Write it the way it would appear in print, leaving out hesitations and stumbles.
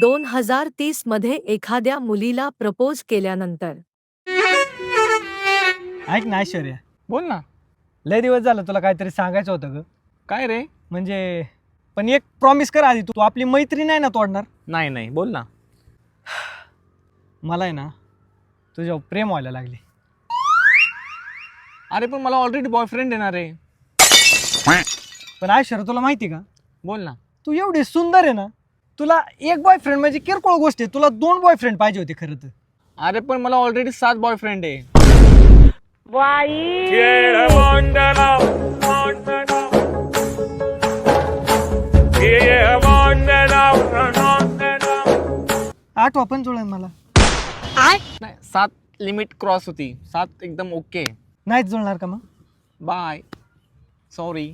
2030 मध्ये एखाद्या मुलीला प्रपोज केल्यानंतर? ऐक ना ऐश्वर्या, बोल ना. लय दिवस झालं तुला काहीतरी सांगायचं होतं ग. काय रे? म्हणजे पण एक प्रॉमिस कर आधी, तू आपली मैत्री नाही ना तोडणार? नाही नाही, बोल ना. मला आहे ना तुझ्यावर प्रेम व्हायला लागले. अरे पण मला ऑलरेडी बॉयफ्रेंड येणार आहे. पण ऐश्वर्या तुला माहिती का, बोल ना. तू एवढी सुंदर आहे ना, तुला एक बॉयफ्रेंड म्हणजे किरकोळ गोष्ट आहे, तुला 2 बॉयफ्रेंड पाहिजे होते खरं तर. अरे पण मला ऑलरेडी 7 बॉयफ्रेंड आहे. आठवा पण जुळेल मला. नाही, 7 लिमिट क्रॉस होती. 7 एकदम ओके. नाहीच जुळणार का मग? बाय. सॉरी.